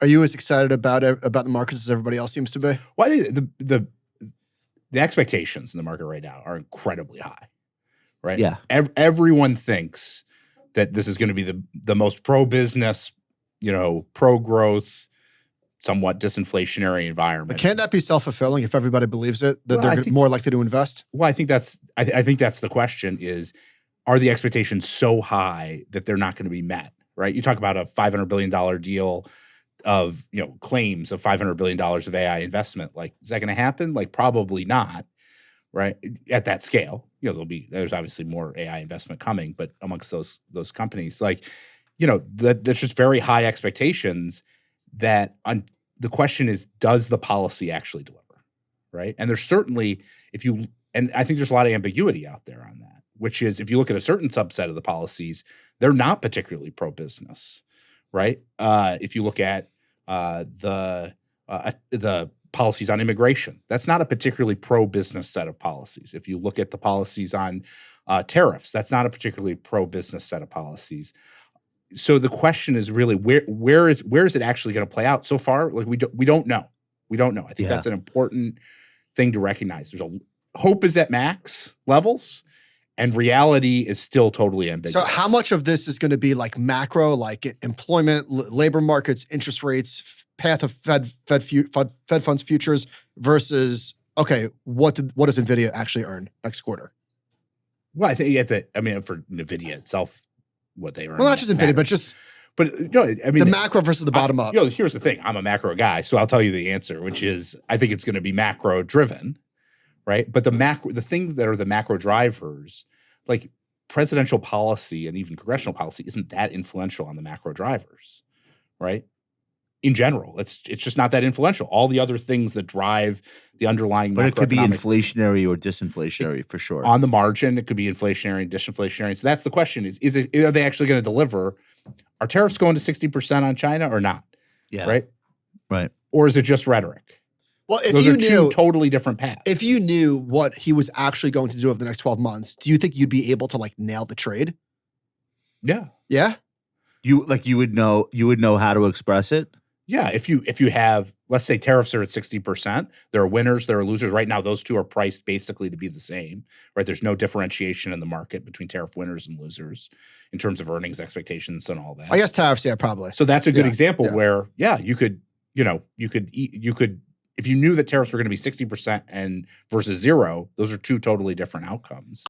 Are you as excited about the markets as everybody else seems to be? Well, I think the expectations in the market right now are incredibly high, right? Yeah. Everyone thinks that this is going to be the most pro-business, pro-growth, somewhat disinflationary environment. But can't that be self-fulfilling if everybody believes it, that they're more likely to invest? Well, I think that's the question is, are the expectations so high that they're not going to be met, right? You talk about a $500 billion deal of, claims of $500 billion of AI investment. Like, is that going to happen? Like, probably not, right? At that scale, there's obviously more AI investment coming, but amongst those companies, there's just very high expectations that the question is, does the policy actually deliver, right? And there's certainly, and I think there's a lot of ambiguity out there on that, which is if you look at a certain subset of the policies, they're not particularly pro-business, right? If you look at the policies on immigration, that's not a particularly pro-business set of policies. If you look at the policies on tariffs, that's not a particularly pro-business set of policies. So the question is really where is it actually going to play out? So far, like we don't know. We don't know. I think that's an important thing to recognize. Hope is at max levels, and reality is still totally ambiguous. So how much of this is going to be like macro, like employment, labor markets, interest rates, path of Fed funds futures versus, okay, what does NVIDIA actually earn next quarter? Well, I think for NVIDIA itself, what they earn. Well, not just NVIDIA, but the macro versus the bottom up. Here's the thing. I'm a macro guy, so I'll tell you the answer, which is I think it's going to be macro driven. Right. But the thing that are the macro drivers, like presidential policy and even congressional policy, isn't that influential on the macro drivers. Right. In general, it's just not that influential. All the other things that drive the underlying But it could be inflationary or disinflationary for sure. On the margin, it could be inflationary and disinflationary. So that's the question are they actually going to deliver? Are tariffs going to 60% on China or not? Yeah. Right. Right. Or is it just rhetoric? Well, if Those you are knew two totally different paths. If you knew what he was actually going to do over the next 12 months, do you think you'd be able to like nail the trade? Yeah. Yeah. You would know how to express it? Yeah. If you have, let's say tariffs are at 60%, there are winners, there are losers. Right now, those two are priced basically to be the same, right? There's no differentiation in the market between tariff winners and losers in terms of earnings expectations and all that. I guess tariffs, yeah, probably. So that's a good example where, you could, if you knew that tariffs were going to be 60% and versus zero, those are two totally different outcomes.